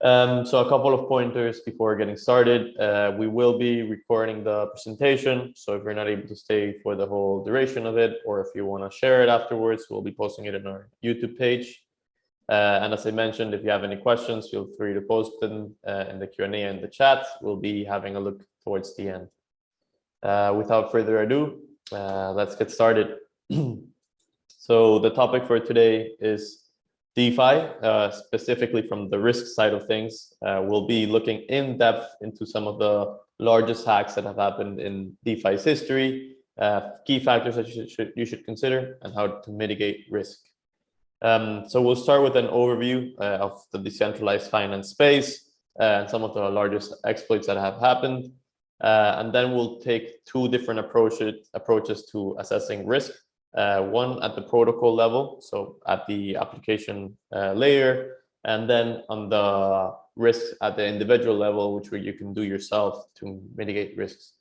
So a couple of pointers before getting started. We will be recording the presentation. So if you're not able to stay for the whole duration of it, or if you want to share it afterwards, we'll be posting it in our YouTube page. And as I mentioned, if you have any questions, feel free to post them in the Q&A and the chat. We'll be having a look towards the end. Without further ado, let's get started. So the topic for today is DeFi, specifically from the risk side of things. We'll be looking in depth into some of the largest hacks that have happened in DeFi's history, key factors that you should consider, and how to mitigate risk. So we'll start with an overview of the decentralized finance space and some of the largest exploits that have happened. And then we'll take two different approaches to assessing risk. One at the protocol level, so at the application layer, and then on the risks at the individual level, which you can do yourself to mitigate risks.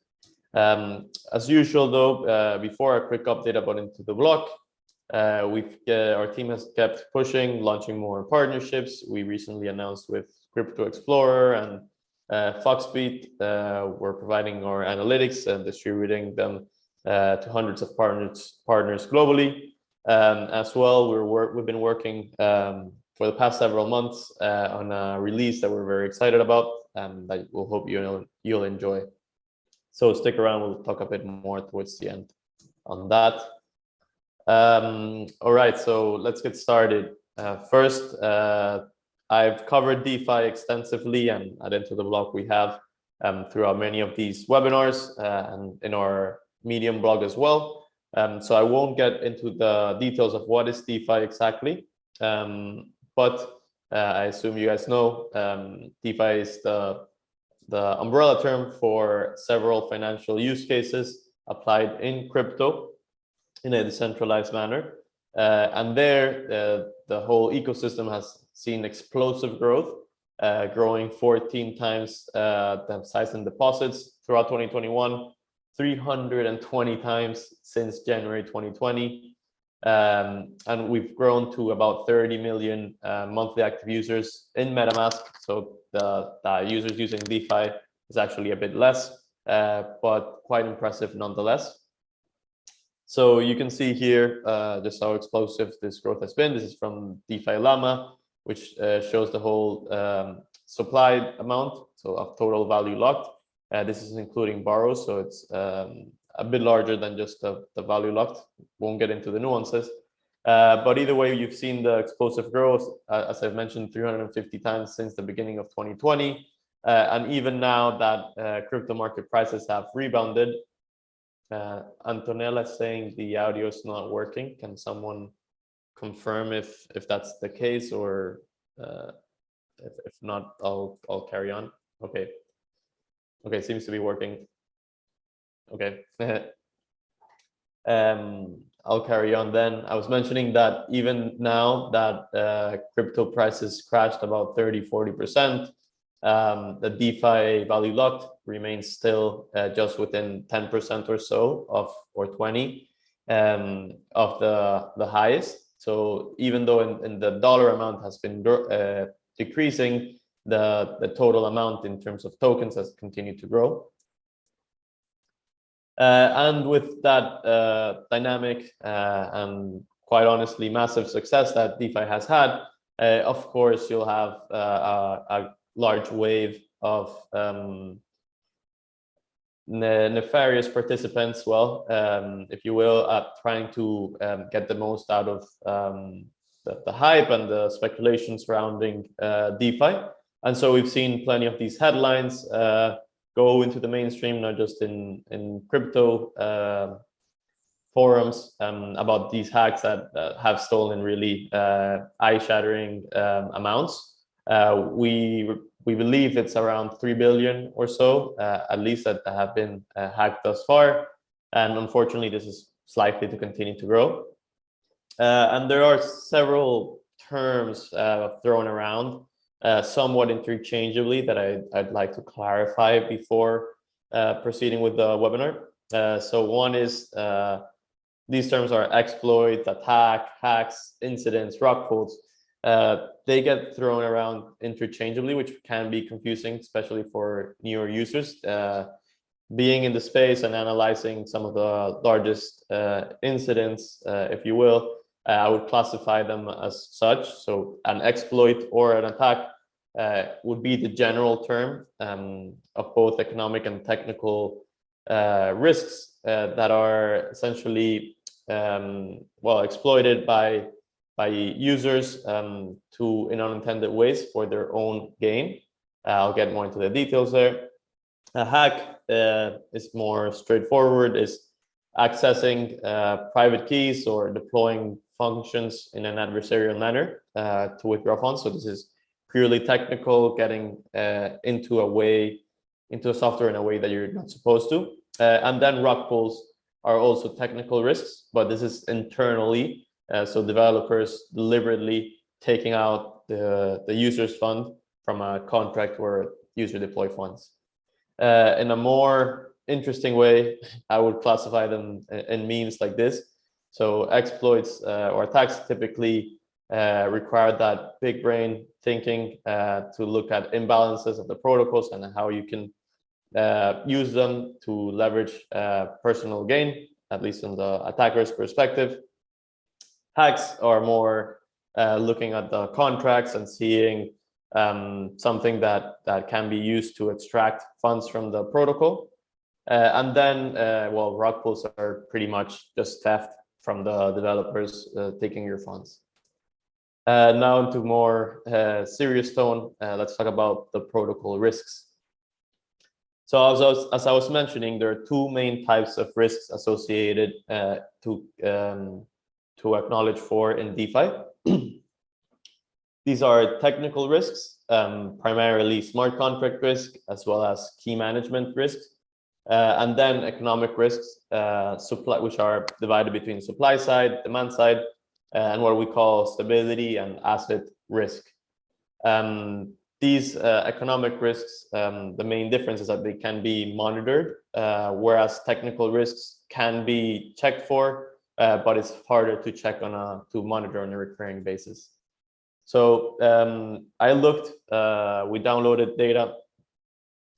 As usual, though, before a quick update about Into the Block, our team has kept pushing, launching more partnerships. We recently announced with Crypto Explorer and Foxbeat. We're providing our analytics and distributing them to hundreds of partners globally. As well, we've been working for the past several months on a release that we're very excited about, and that we'll hope you'll enjoy. So stick around, we'll talk a bit more towards the end on that. All right, so let's get started. First, I've covered DeFi extensively, and at Into the Block we have throughout many of these webinars and in our Medium blog as well. So I won't get into the details of what is DeFi exactly, but I assume you guys know DeFi is the umbrella term for several financial use cases applied in crypto in a decentralized manner. And there, the whole ecosystem has seen explosive growth, growing 14 times the size in deposits throughout 2021, 320 times since January 2020. And we've grown to about 30 million monthly active users in MetaMask. So the users using DeFi is actually a bit less, but quite impressive nonetheless. So you can see here just how explosive this growth has been. This is from DeFi Llama, which shows the whole supply amount, so of total value locked. This is including borrows, so it's a bit larger than just the value locked. Won't get into the nuances. But either way, you've seen the explosive growth, as I've mentioned, 350 times since the beginning of 2020. And even now that crypto market prices have rebounded, Antonella is saying the audio is not working. Can someone confirm if that's the case, or if not, I'll carry on. Okay, seems to be working. Okay. I'll carry on then. I was mentioning that even now that crypto prices crashed about 30-40%, the DeFi value locked remains still just within 10% or so of, or 20 of the highest. So even though in the dollar amount has been decreasing, the total amount in terms of tokens has continued to grow. And with that dynamic and quite honestly massive success that DeFi has had, of course you'll have a large wave of nefarious participants, if you will, at trying to get the most out of the hype and the speculation surrounding DeFi. And so we've seen plenty of these headlines go into the mainstream, not just in crypto forums, about these hacks that have stolen really eye-shattering amounts. We believe it's around 3 billion or so, at least, that have been hacked thus far. And unfortunately, this is likely to continue to grow. And there are several terms thrown around somewhat interchangeably that I'd like to clarify before proceeding with the webinar. So one is, these terms are exploit, attack, hacks, incidents, rug pulls. They get thrown around interchangeably, which can be confusing, especially for newer users. Being in the space and analyzing some of the largest incidents, if you will, I would classify them as such. So an exploit or an attack would be the general term of both economic and technical risks that are essentially exploited by users in unintended ways for their own gain. I'll get more into the details there. A hack is more straightforward, is accessing private keys or deploying functions in an adversarial manner to withdraw funds. So this is purely technical, getting into a software in a way that you're not supposed to. And then rug pulls are also technical risks, but this is internally. So developers deliberately taking out the user's fund from a contract or user deploy funds. In a more interesting way, I would classify them in memes like this. So exploits or attacks typically require that big brain thinking to look at imbalances of the protocols and how you can use them to leverage personal gain, at least in the attacker's perspective. Hacks are more looking at the contracts and seeing something that can be used to extract funds from the protocol. And then, rug pulls are pretty much just theft from the developers taking your funds. Now into more serious tone, let's talk about the protocol risks. So as I was mentioning, there are two main types of risks associated to acknowledge for in DeFi. These are technical risks, primarily smart contract risk, as well as key management risks, and then economic risks, which are divided between supply side, demand side, and what we call stability and asset risk. These economic risks, the main difference is that they can be monitored, whereas technical risks can be checked for, but it's harder to monitor on a recurring basis. So I looked, we downloaded data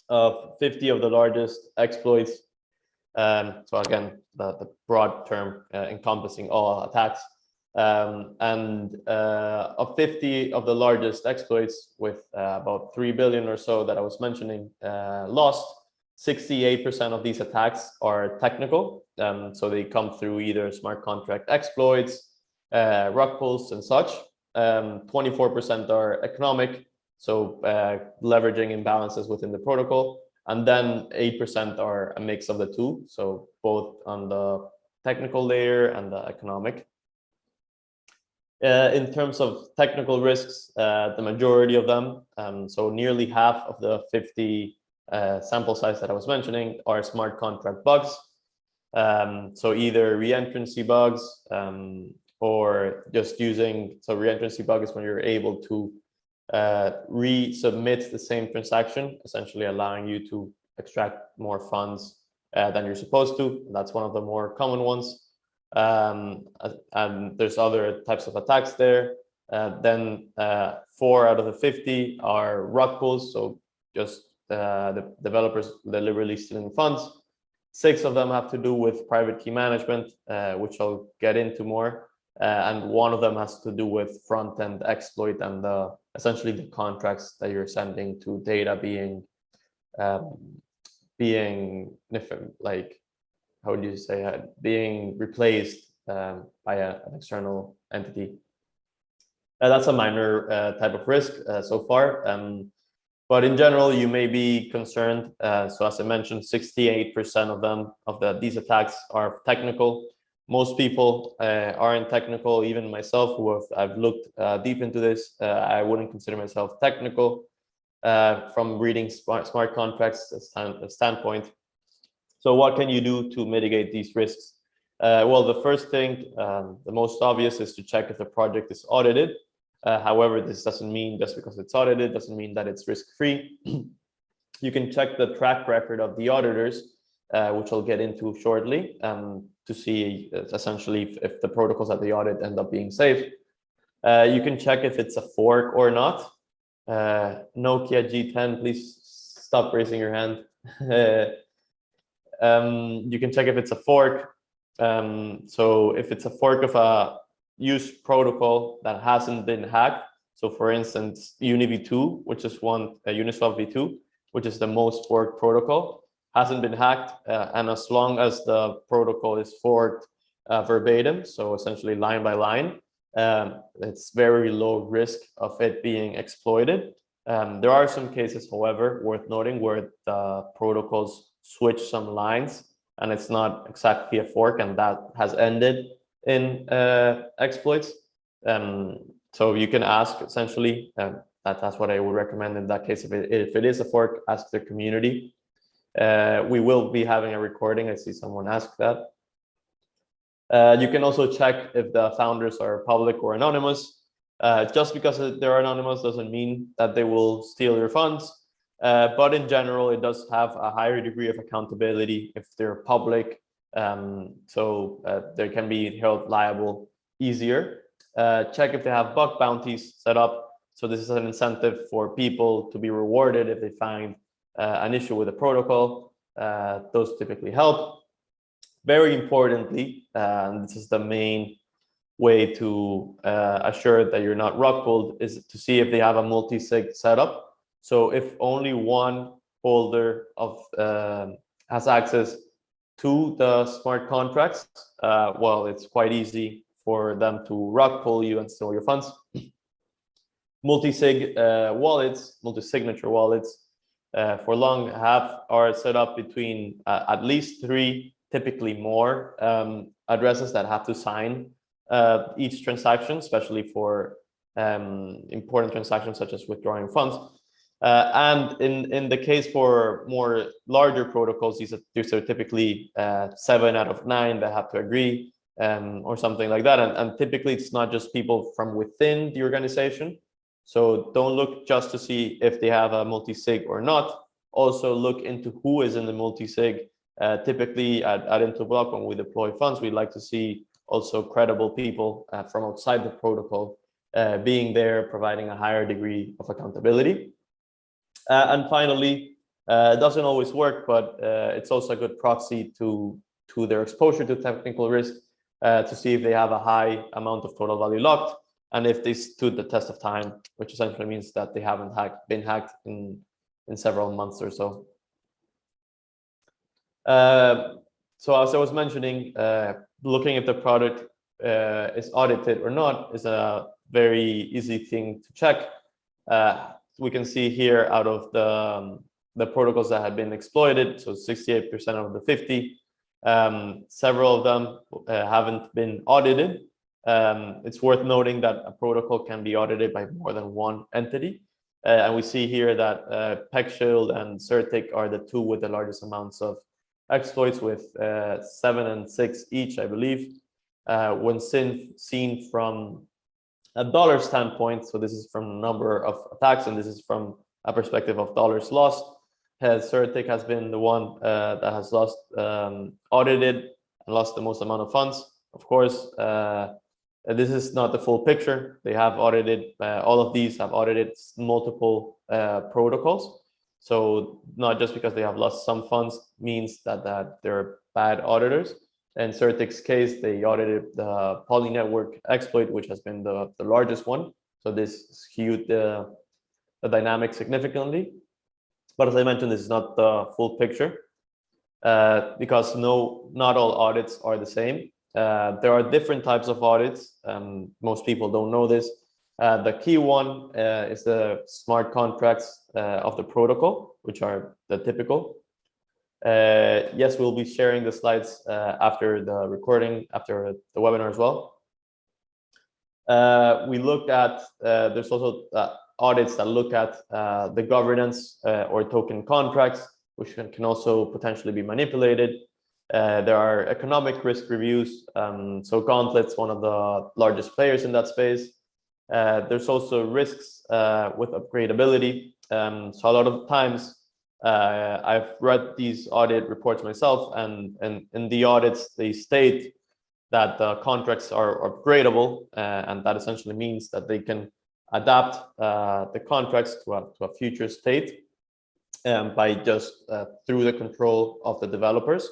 of 50 of the largest exploits. So again, the broad term encompassing all attacks. And of 50 of the largest exploits with about 3 billion or so that I was mentioning lost, 68% of these attacks are technical. So they come through either smart contract exploits, rug pulls and such. 24% are economic, so leveraging imbalances within the protocol. And then 8% are a mix of the two, so both on the technical layer and the economic. In terms of technical risks, the majority of them, so nearly half of the 50 sample size that I was mentioning are smart contract bugs. So either reentrancy bugs or just so reentrancy bug is when you're able to resubmit the same transaction, essentially allowing you to extract more funds than you're supposed to. That's one of the more common ones. And there's other types of attacks there. Then 4 out of the 50 are rug pulls, so just the developers deliberately stealing funds. 6 of them have to do with private key management, which I'll get into more. And 1 of them has to do with front-end exploit and essentially the contracts that you're sending to data being like, how would you say, being replaced by an external entity. That's a minor type of risk so far. But in general, you may be concerned. So as I mentioned, 68% of these attacks are technical. Most people aren't technical, even myself, I've looked deep into this. I wouldn't consider myself technical from reading smart contracts standpoint. So what can you do to mitigate these risks? Well, the first thing, the most obvious, is to check if the project is audited. However, this doesn't mean just because it's audited, doesn't mean that it's risk-free. You can check the track record of the auditors, which I'll get into shortly, to see essentially if the protocols that they audit end up being safe. You can check if it's a fork or not. Nokia G10, please stop raising your hand. You can check if it's a fork. So if it's a fork of a used protocol that hasn't been hacked, so for instance, UniV2, which is Uniswap v2, which is the most forked protocol, hasn't been hacked, and as long as the protocol is forked verbatim, so essentially line by line, it's very low risk of it being exploited. There are some cases, however, worth noting where the protocols switch some lines and it's not exactly a fork, and that has ended in exploits. So you can ask essentially, that's what I would recommend in that case. If it is a fork, ask the community. We will be having a recording. I see someone ask that. You can also check if the founders are public or anonymous. Just because they're anonymous doesn't mean that they will steal your funds. But in general, it does have a higher degree of accountability if they're public. So they can be held liable easier. Check if they have bug bounties set up. So this is an incentive for people to be rewarded if they find an issue with the protocol. Those typically help. Very importantly, and this is the main way to assure that you're not rug pulled, is to see if they have a multi-sig setup. So if only one holder of has access to the smart contracts, well, it's quite easy for them to rug pull you and steal your funds. Multi-sig wallets, multi-signature wallets, for long are set up between at least 3, typically more, addresses that have to sign each transaction, especially for important transactions such as withdrawing funds. And in the case for more larger protocols, these are typically 7 out of 9 that have to agree, or something like that. And typically it's not just people from within the organization. So don't look just to see if they have a multi-sig or not. Also look into who is in the multi-sig. Typically at Intoblock, when we deploy funds, we like to see also credible people from outside the protocol being there, providing a higher degree of accountability. And finally, it doesn't always work, but it's also a good proxy to their exposure to technical risk, to see if they have a high amount of total value locked, and if they stood the test of time, which essentially means that they haven't been hacked in several months or so. So as I was mentioning, looking if the product is audited or not is a very easy thing to check. We can see here out of the protocols that have been exploited, so 68% of the 50, several of them haven't been audited. It's worth noting that a protocol can be audited by more than one entity. And we see here that PeckShield and Certic are the 2 with the largest amounts of exploits, with 7 and 6 each, I believe. When seen from a dollar standpoint, so this is from number of attacks, and this is from a perspective of dollars lost, Certic has been the one that has lost, audited and lost the most amount of funds. Of course, this is not the full picture. They have audited, all of these have audited multiple protocols. So not just because they have lost some funds means that they're bad auditors. In Certic's case, they audited the Poly network exploit, which has been the largest one. So this skewed the dynamic significantly. But as I mentioned, this is not the full picture, because not all audits are the same. There are different types of audits. Most people don't know this. The key one is the smart contracts of the protocol, which are the typical. Yes, we'll be sharing the slides after the recording, after the webinar as well. We look at, there's also audits that look at the governance or token contracts, which can also potentially be manipulated. There are economic risk reviews. So Gauntlet's one of the largest players in that space. There's also risks with upgradability. So a lot of times, I've read these audit reports myself, and in the audits, they state that the contracts are upgradable, and that essentially means that they can adapt the contracts to a future state by just through the control of the developers.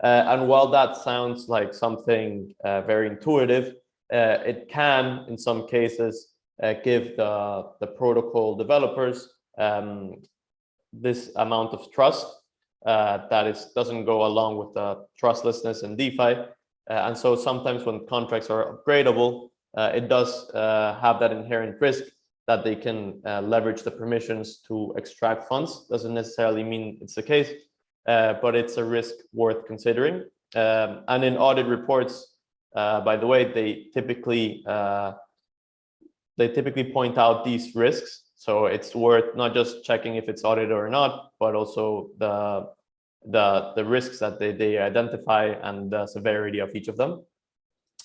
And while that sounds like something very intuitive, it can, in some cases, give the protocol developers this amount of trust that doesn't go along with the trustlessness in DeFi. And so sometimes when contracts are upgradable, it does have that inherent risk that they can leverage the permissions to extract funds. Doesn't necessarily mean it's the case, but it's a risk worth considering. And in audit reports, by the way, they typically point out these risks. So it's worth not just checking if it's audited or not, but also the risks that they identify and the severity of each of them.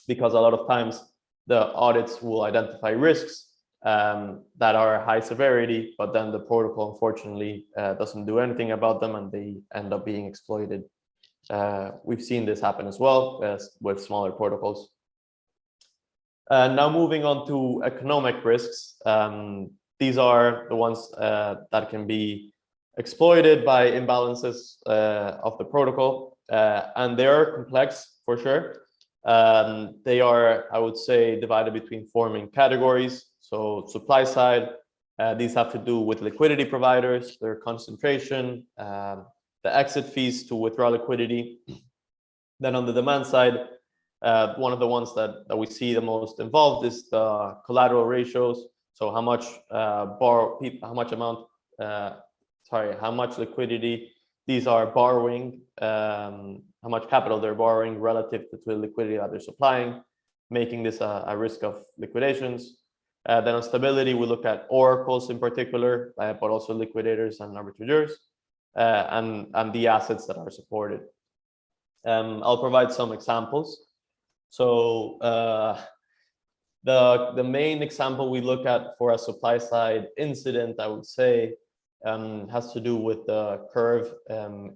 Because a lot of times the audits will identify risks that are high severity, but then the protocol unfortunately doesn't do anything about them and they end up being exploited. We've seen this happen as well with smaller protocols. Now moving on to economic risks. These are the ones that can be exploited by imbalances of the protocol, and they are complex for sure. They are, I would say, divided between four main categories. So supply side, these have to do with liquidity providers, their concentration, the exit fees to withdraw liquidity. Then on the demand side, one of the ones that we see the most involved is the collateral ratios. So how much liquidity these are borrowing, how much capital they're borrowing relative to the liquidity that they're supplying, making this a risk of liquidations. Then on stability, we look at oracles in particular, but also liquidators and arbitrageurs, and the assets that are supported. I'll provide some examples. So the main example we look at for a supply side incident, I would say, has to do with the Curve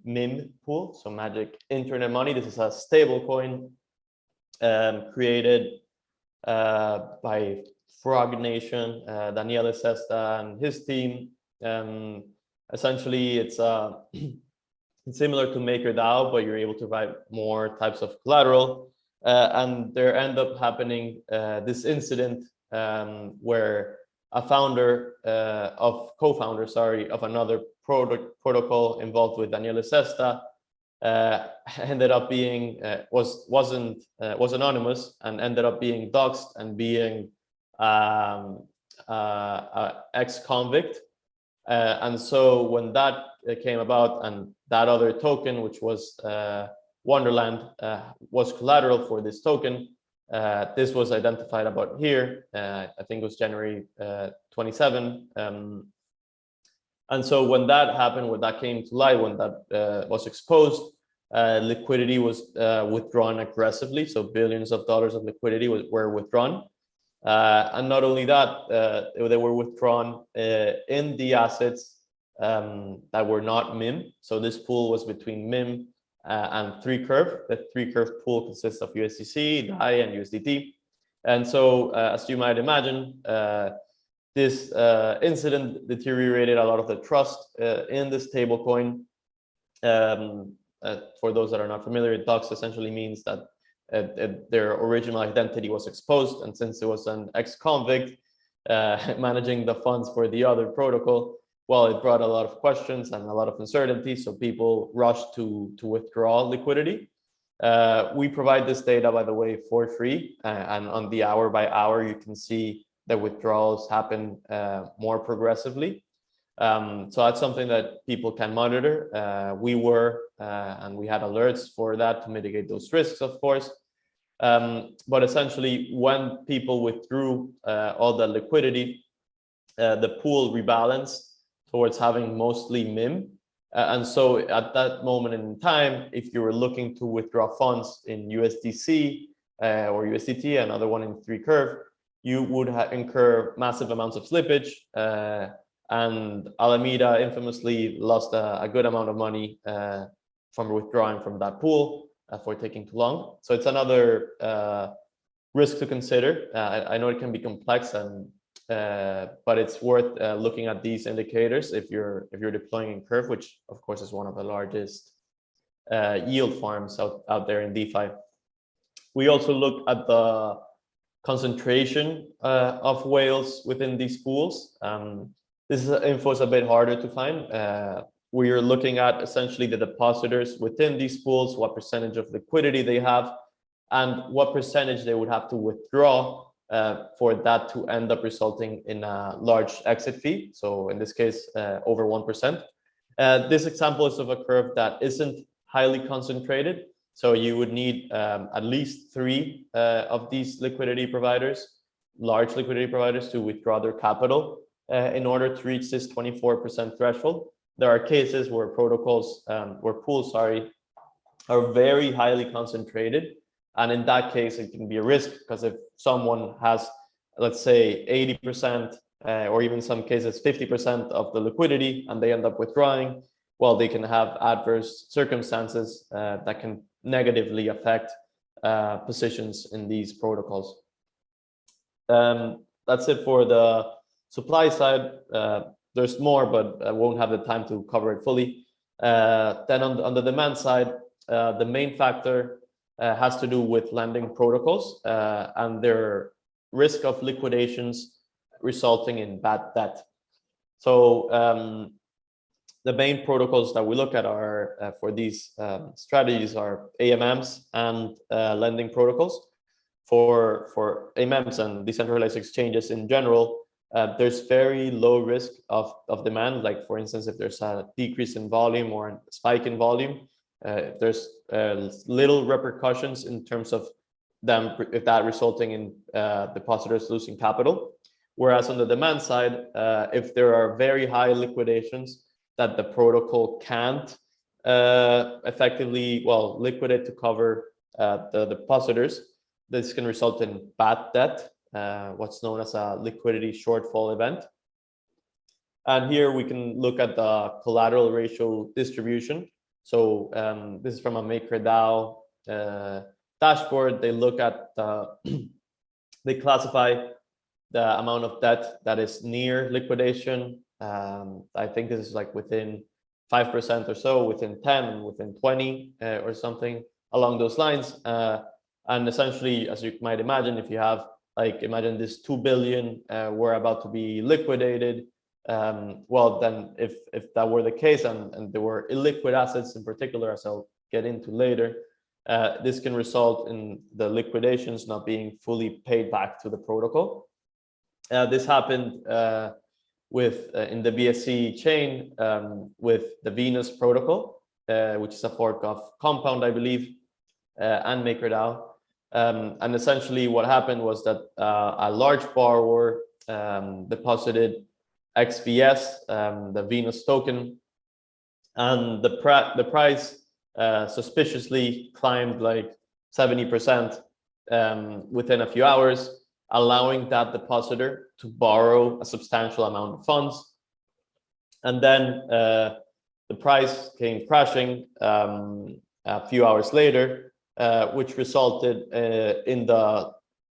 MIM pool, so Magic Internet Money. This is a stable coin created by Frog Nation, Daniele Sesta and his team. Essentially, it's similar to MakerDAO, but you're able to provide more types of collateral. And there end up happening this incident where a co-founder of another protocol involved with Daniele Sesta ended up being was anonymous and ended up being doxxed and being ex-convict. And so when that came about and that other token, which was Wonderland, was collateral for this token, this was identified about here. I think it was January 27. And so when that happened, when that came to light, when that was exposed, liquidity was withdrawn aggressively. So billions of dollars of liquidity were withdrawn. And not only that, they were withdrawn in the assets that were not MIM. So this pool was between MIM and 3Curve. The 3Curve pool consists of USDC, DAI, and USDT. And so, as you might imagine, this incident deteriorated a lot of the trust in this stablecoin. For those that are not familiar, dox essentially means that their original identity was exposed, and since it was an ex-convict managing the funds for the other protocol, well, it brought a lot of questions and a lot of uncertainty, so people rushed to withdraw liquidity. We provide this data, by the way, for free, and on the hour by hour, you can see the withdrawals happen more progressively. So that's something that people can monitor. And we had alerts for that to mitigate those risks, of course. But essentially, when people withdrew all the liquidity, the pool rebalanced towards having mostly MIM. And so at that moment in time, if you were looking to withdraw funds in USDC or USDT, another one in 3Curve, you would incur massive amounts of slippage. And Alameda infamously lost a good amount of money from withdrawing from that pool. for taking too long. So it's another risk to consider. I know it can be complex, and but it's worth looking at these indicators if you're deploying in Curve, which of course is one of the largest yield farms out there in DeFi. We also look at the concentration of whales within these pools. This info is a bit harder to find. We are looking at essentially the depositors within these pools, what percentage of liquidity they have, and what percentage they would have to withdraw for that to end up resulting in a large exit fee. So in this case, over 1%. This example is of a curve that isn't highly concentrated. So you would need at least 3 of these liquidity providers, large liquidity providers, to withdraw their capital in order to reach this 24% threshold. There are cases where pools, are very highly concentrated. And in that case, it can be a risk, because if someone has, let's say, 80% or even some cases 50% of the liquidity and they end up withdrawing, well, they can have adverse circumstances that can negatively affect positions in these protocols. That's it for the supply side. There's more, but I won't have the time to cover it fully. Then on the demand side, the main factor has to do with lending protocols and their risk of liquidations resulting in bad debt. So the main protocols that we look at are for these strategies are AMMs and lending protocols. For AMMs and decentralized exchanges in general, there's very low risk of demand. Like, for instance, if there's a decrease in volume or a spike in volume, there's little repercussions in terms of them, if that resulting in depositors losing capital. Whereas on the demand side, if there are very high liquidations that the protocol can't effectively, well, liquidate to cover the depositors, this can result in bad debt, what's known as a liquidity shortfall event. And here we can look at the collateral ratio distribution. So this is from a MakerDAO dashboard. They look at they classify the amount of debt that is near liquidation. I think this is like within 5% or so, within 10, within 20 or something along those lines. And essentially, as you might imagine, if you have, like, imagine this 2 billion were about to be liquidated, well, then if that were the case, and there were illiquid assets in particular, as I'll get into later, this can result in the liquidations not being fully paid back to the protocol. This happened with in the BSC chain with the Venus protocol, which is a fork of Compound, I believe, and MakerDAO. And essentially what happened was that a large borrower deposited XVS, the Venus token, and the price suspiciously climbed like 70% within a few hours, allowing that depositor to borrow a substantial amount of funds. And then the price came crashing a few hours later, which resulted in the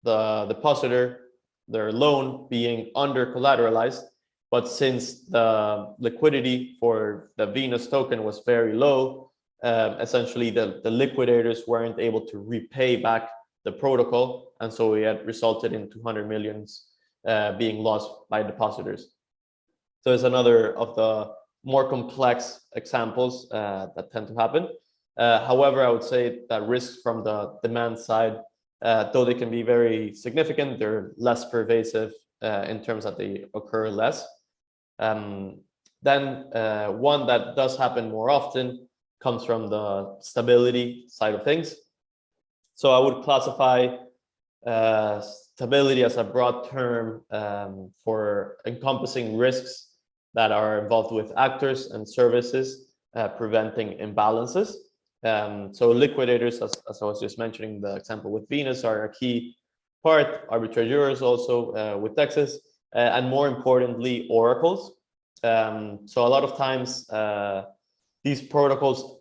depositor, their loan, being under collateralized. But since the liquidity for the Venus token was very low, essentially the liquidators weren't able to repay back the protocol, and so it had resulted in 200 millions being lost by depositors. So it's another of the more complex examples that tend to happen. However, I would say that risks from the demand side, though they can be very significant, they're less pervasive in terms that they occur less. Then one that does happen more often comes from the stability side of things. So I would classify stability as a broad term for encompassing risks that are involved with actors and services preventing imbalances. So liquidators, as I was just mentioning, the example with Venus, are a key part. Arbitrageurs also with Texas, and more importantly, oracles. So a lot of times these protocols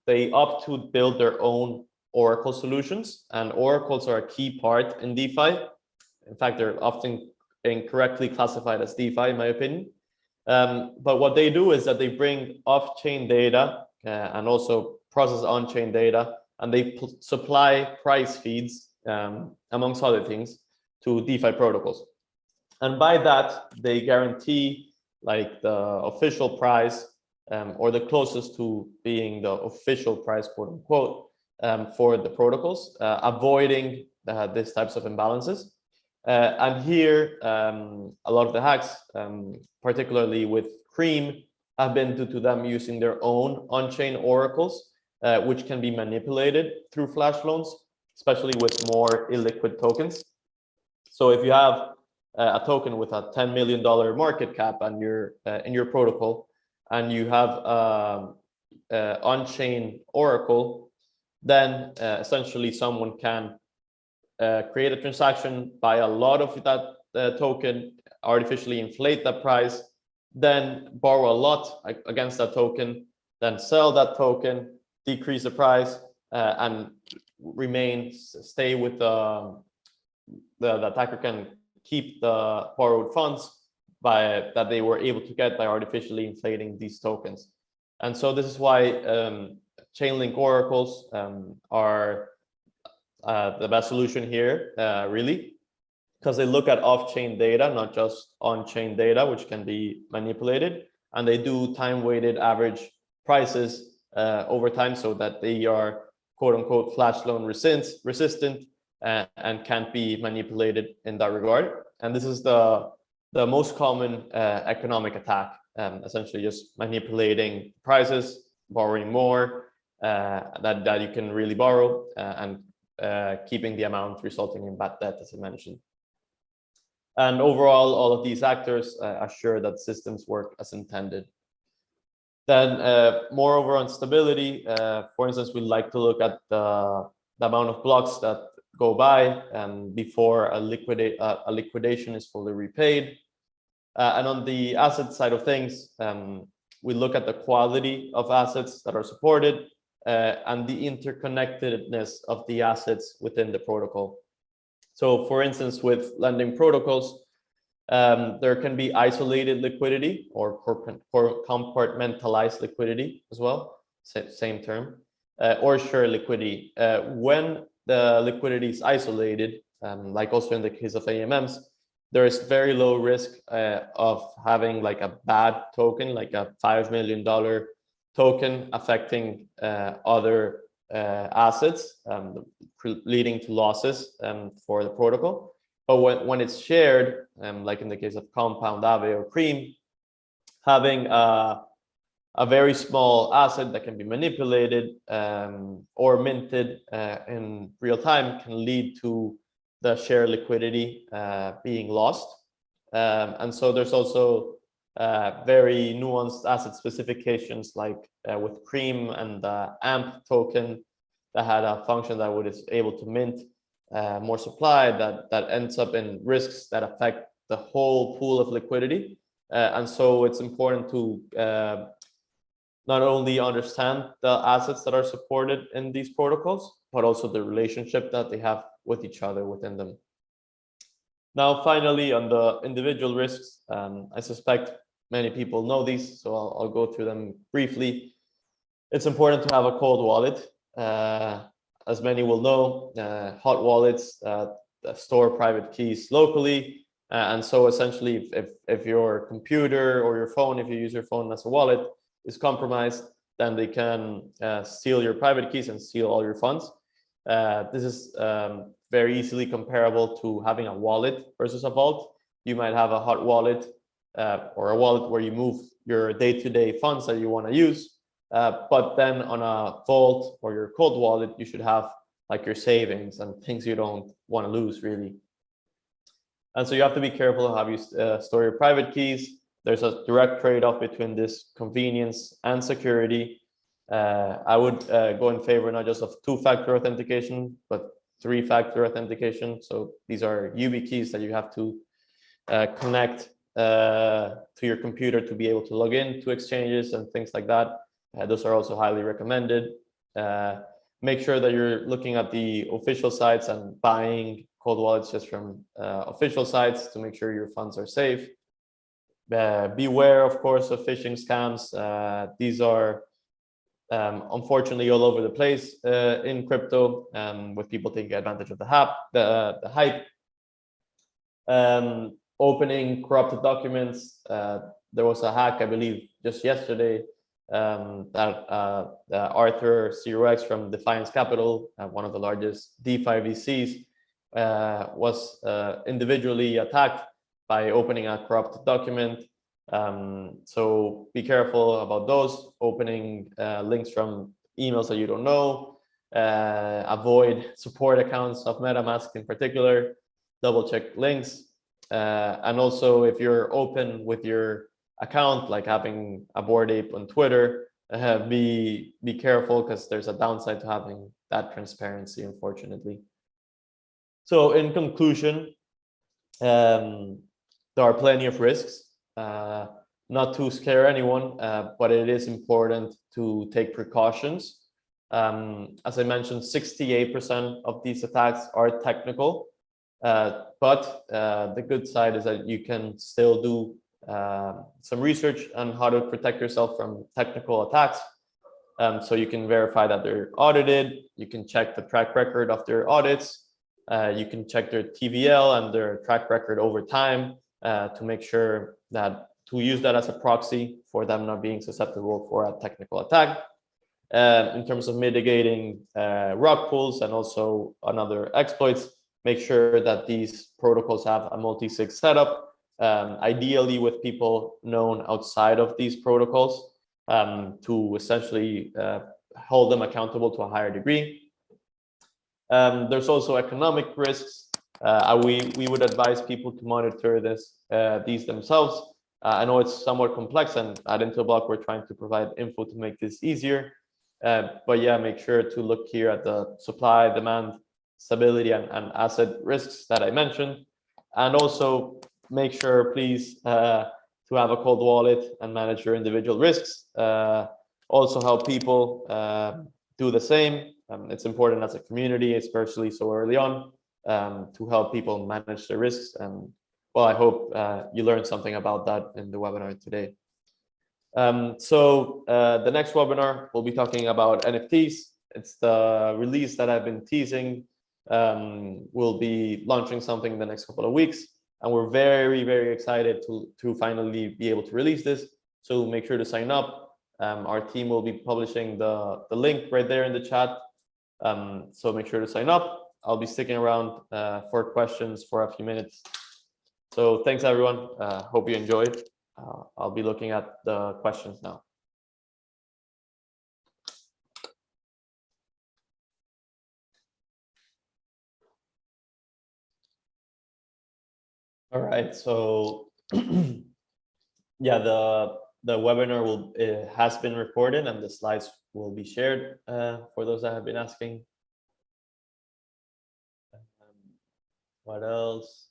they opt to build their own Oracle solutions, and oracles are a key part in DeFi. In fact, they're often incorrectly classified as DeFi, in my opinion. But what they do is that they bring off-chain data and also process on-chain data, and they supply price feeds, amongst other things, to DeFi protocols. And by that, they guarantee like the official price, or the closest to being the official price, quote unquote, for the protocols, avoiding these types of imbalances. And here, a lot of the hacks, particularly with Cream, have been due to them using their own on-chain oracles, which can be manipulated through flash loans, especially with more illiquid tokens. So if you have a token with a $10 million market cap and you're in your protocol, and you have on-chain oracle, then essentially someone can create a transaction, buy a lot of that token, artificially inflate that price, then borrow a lot against that token, then sell that token, decrease the price, and stay with the attacker can keep the borrowed funds that they were able to get by artificially inflating these tokens. And so this is why Chainlink oracles are the best solution here, really, because they look at off-chain data, not just on-chain data, which can be manipulated, and they do time-weighted average prices over time, so that they are quote-unquote flash loan resistant and can't be manipulated in that regard. And this is the most common economic attack, essentially just manipulating prices, borrowing more that you can really borrow, and keeping the amount, resulting in bad debt, as I mentioned. And overall, all of these actors assure that systems work as intended. Then, moreover, on stability, for instance, we like to look at the amount of blocks that go by before a liquidation is fully repaid. And on the asset side of things, we look at the quality of assets that are supported and the interconnectedness of the assets within the protocol. So, for instance, with lending protocols, there can be isolated liquidity or compartmentalized liquidity as well, same term, or shared liquidity. When the liquidity is isolated, like also in the case of AMMs, there is very low risk of having like a bad token, like a $5 million token affecting other assets, leading to losses for the protocol. But when it's shared, like in the case of Compound, Aave, or Cream, having a very small asset that can be manipulated or minted in real time can lead to the share liquidity being lost. And so there's also very nuanced asset specifications, like with Cream and the AMP token that had a function that was able to mint more supply that ends up in risks that affect the whole pool of liquidity. And so it's important to not only understand the assets that are supported in these protocols, but also the relationship that they have with each other within them. Now, finally, on the individual risks, I suspect many people know these, so I'll go through them briefly. It's important to have a cold wallet. As many will know, hot wallets store private keys locally. And so essentially, if your computer or your phone, if you use your phone as a wallet, is compromised, then they can steal your private keys and steal all your funds. This is very easily comparable to having a wallet versus a vault. You might have a hot wallet or a wallet where you move your day-to-day funds that you want to use. But then on a vault or your cold wallet, you should have like your savings and things you don't want to lose, really. And so you have to be careful of how you store your private keys. There's a direct trade-off between this convenience and security. I would go in favor not just of two-factor authentication, but three-factor authentication. So these are YubiKeys that you have to connect to your computer to be able to log in to exchanges and things like that. Those are also highly recommended. Make sure that you're looking at the official sites and buying cold wallets just from official sites to make sure your funds are safe. Beware, of course, of phishing scams. These are unfortunately all over the place in crypto, with people taking advantage of the hype. Opening corrupted documents. There was a hack, I believe, just yesterday, that Arthur CRX from Defiance Capital, one of the largest DeFi VCs, was individually attacked by opening a corrupted document. So be careful about those, opening links from emails that you don't know. Avoid support accounts of MetaMask in particular. Double check links. And also, if you're open with your account, like having a Bored Ape on Twitter, be careful, because there's a downside to having that transparency, unfortunately. So in conclusion, there are plenty of risks. Not to scare anyone, but it is important to take precautions. As I mentioned, 68% of these attacks are technical, but the good side is that you can still do some research on how to protect yourself from technical attacks. So you can verify that they're audited. You can check the track record of their audits. You can check their TVL and their track record over time to make sure that, to use that as a proxy for them not being susceptible for a technical attack. In terms of mitigating rug pulls and also other exploits, make sure that these protocols have a multi-sig setup, ideally with people known outside of these protocols, to essentially hold them accountable to a higher degree. There's also economic risks. We would advise people to monitor these themselves. I know it's somewhat complex, and at Intoblock we're trying to provide info to make this easier. But yeah, make sure to look here at the supply, demand, stability, and asset risks that I mentioned. And also make sure, please, to have a cold wallet and manage your individual risks. Also help people do the same. It's important as a community, especially so early on, to help people manage their risks. And well, I hope you learned something about that in the webinar today. So the next webinar, we'll be talking about NFTs. It's the release that I've been teasing. We'll be launching something in the next couple of weeks, and we're very, very excited to finally be able to release this. So make sure to sign up. Our team will be publishing the link right there in the chat. So make sure to sign up. I'll be sticking around for questions for a few minutes. So thanks, everyone. Hope you enjoyed. I'll be looking at the questions now. All right, so yeah, the webinar has been recorded, and the slides will be shared for those that have been asking. What else?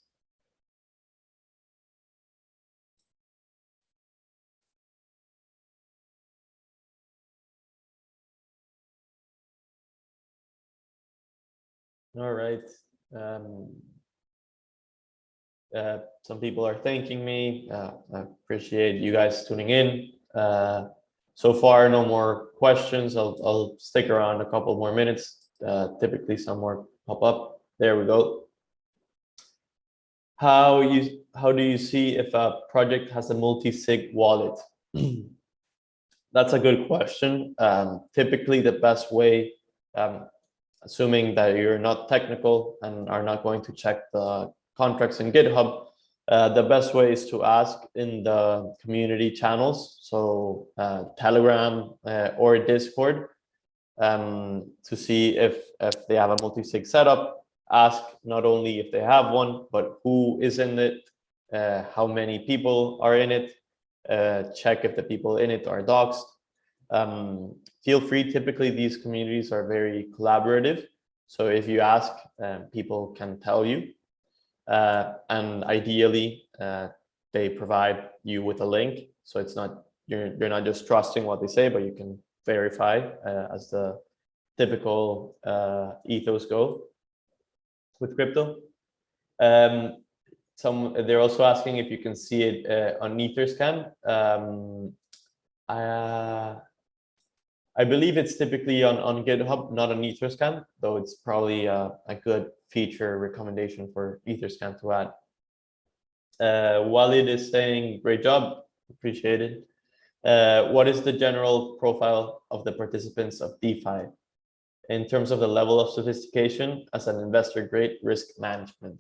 All right. Some people are thanking me. I appreciate you guys tuning in. So far, no more questions. I'll stick around a couple more minutes. Typically, some more pop up. There we go. How do you see if a project has a multi-sig wallet? That's a good question. Typically, the best way, assuming that you're not technical and are not going to check the contracts in GitHub, the best way is to ask in the community channels, so Telegram or Discord, to see if they have a multi-sig setup. Ask not only if they have one, but who is in it, how many people are in it, check if the people in it are doxed. Feel free, typically these communities are very collaborative. So if you ask, people can tell you. And ideally, they provide you with a link. So it's not, you're not just trusting what they say, but you can verify as the typical ethos go with crypto. They're also asking if you can see it on Etherscan. I believe it's typically on GitHub, not on Etherscan, though it's probably a good feature recommendation for Etherscan to add. Walid is saying, great job, appreciate it. What is the general profile of the participants of DeFi in terms of the level of sophistication as an investor-grade risk management?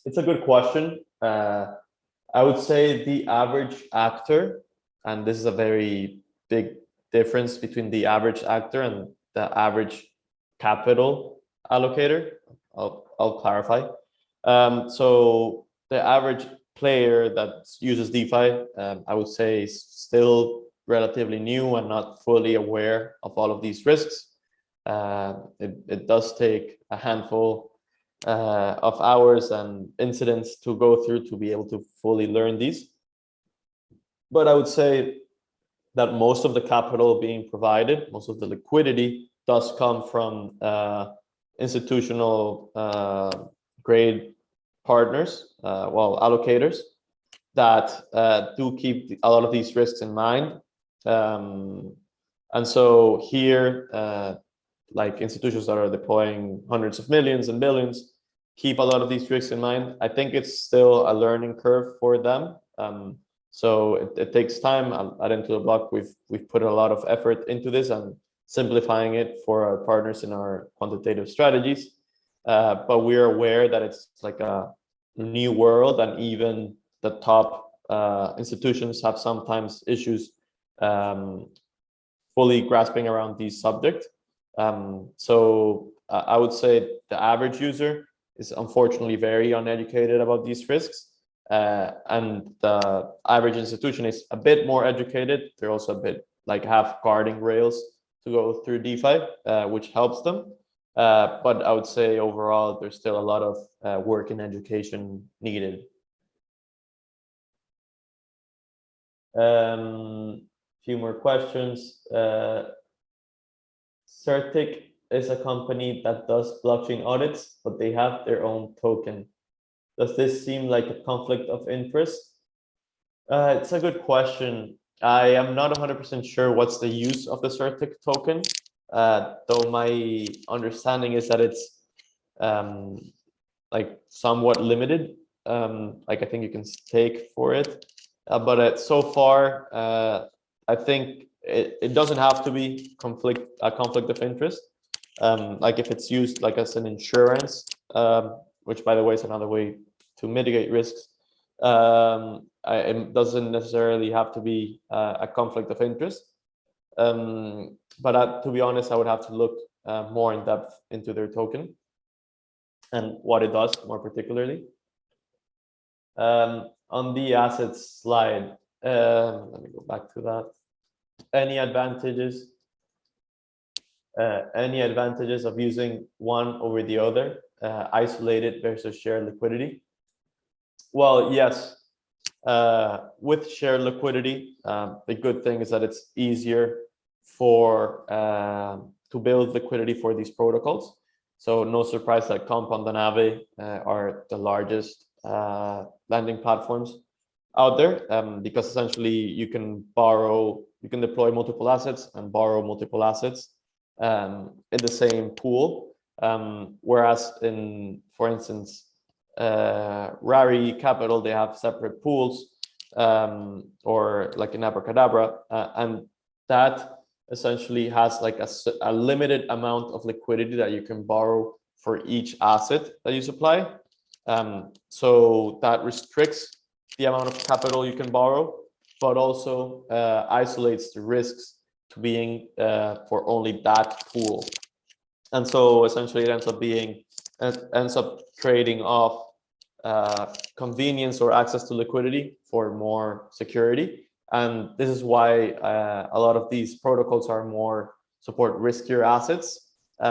It's a good question. I would say the average actor, and this is a very big difference between the average actor and the average capital allocator. I'll clarify. So the average player that uses DeFi, I would say, is still relatively new and not fully aware of all of these risks. It does take a handful of hours and incidents to go through to be able to fully learn these. But I would say that most of the capital being provided, most of the liquidity does come from institutional grade partners, allocators that do keep a lot of these risks in mind. And so here, like institutions that are deploying hundreds of millions and billions keep a lot of these risks in mind. I think it's still a learning curve for them. So it takes time. At Into the Block, we've put a lot of effort into this and simplifying it for our partners in our quantitative strategies. But we're aware that it's like a new world, and even the top institutions have sometimes issues fully grasping around these subjects. So I would say the average user is unfortunately very uneducated about these risks. And the average institution is a bit more educated. They're also a bit like have guarding rails to go through DeFi, which helps them. But I would say overall, there's still a lot of work in education needed. Few more questions. Certic is a company that does blockchain audits, but they have their own token. Does this seem like a conflict of interest? It's a good question. I am not 100% sure what's the use of the Certic token, though my understanding is that it's like somewhat limited. Like I think you can stake for it, but so far, I think it doesn't have to be a conflict of interest. Like if it's used like as an insurance, which by the way is another way to mitigate risks, it doesn't necessarily have to be a conflict of interest. But to be honest, I would have to look more in depth into their token and what it does more particularly. On the assets slide, let me go back to that. Any advantages of using one over the other, isolated versus shared liquidity? Well, yes. With shared liquidity, the good thing is that it's easier to build liquidity for these protocols. So no surprise that Compound and Aave are the largest lending platforms out there, because essentially you can deploy multiple assets and borrow multiple assets in the same pool. Whereas for instance, Rari Capital, they have separate pools, or like in Abracadabra, and that essentially has like a limited amount of liquidity that you can borrow for each asset that you supply. So that restricts the amount of capital you can borrow, but also isolates the risks to being for only that pool. And so essentially it ends up trading off convenience or access to liquidity for more security. And this is why a lot of these protocols support riskier assets,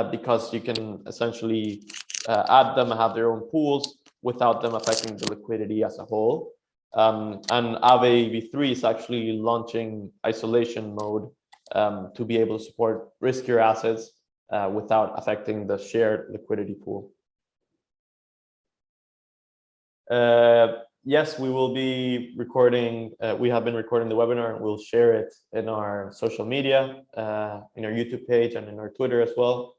because you can essentially add them and have their own pools without them affecting the liquidity as a whole. And Aave V3 is actually launching isolation mode to be able to support riskier assets without affecting the shared liquidity pool. Yes, we will be recording. We have been recording the webinar, and we'll share it in our social media, in our YouTube page, and in our Twitter as well.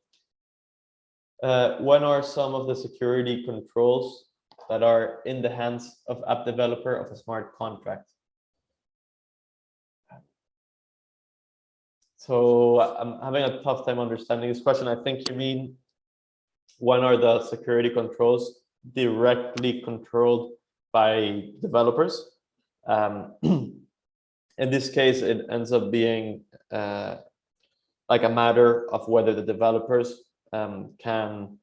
When are some of the security controls that are in the hands of app developer of a smart contract? So I'm having a tough time understanding this question. I think you mean, when are the security controls directly controlled by developers? In this case, it ends up being like a matter of whether the developers can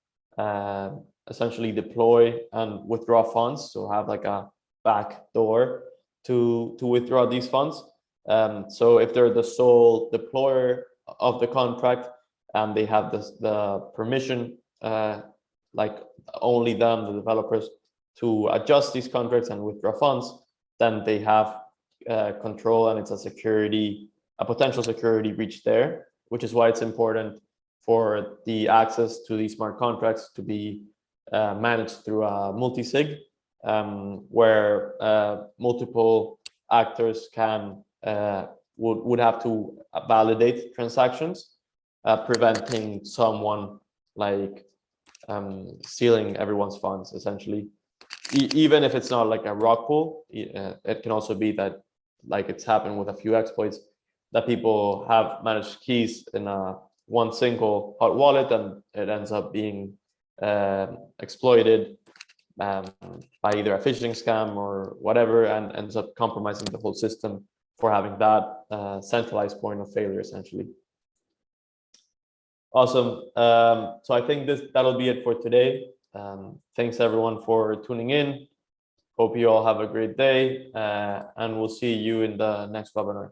essentially deploy and withdraw funds, so have like a back door to withdraw these funds. So if they're the sole deployer of the contract and they have the permission, like only them, the developers, to adjust these contracts and withdraw funds, then they have control, and it's a potential security breach there, which is why it's important for the access to these smart contracts to be managed through a multi-sig, where multiple actors would have to validate transactions, preventing someone like stealing everyone's funds, essentially. Even if it's not like a rock pool, it can also be that, like it's happened with a few exploits, that people have managed keys in one single hot wallet, and it ends up being exploited by either a phishing scam or whatever, and ends up compromising the whole system for having that centralized point of failure, essentially. Awesome. So I think that'll be it for today. Thanks everyone for tuning in. Hope you all have a great day, and we'll see you in the next webinar.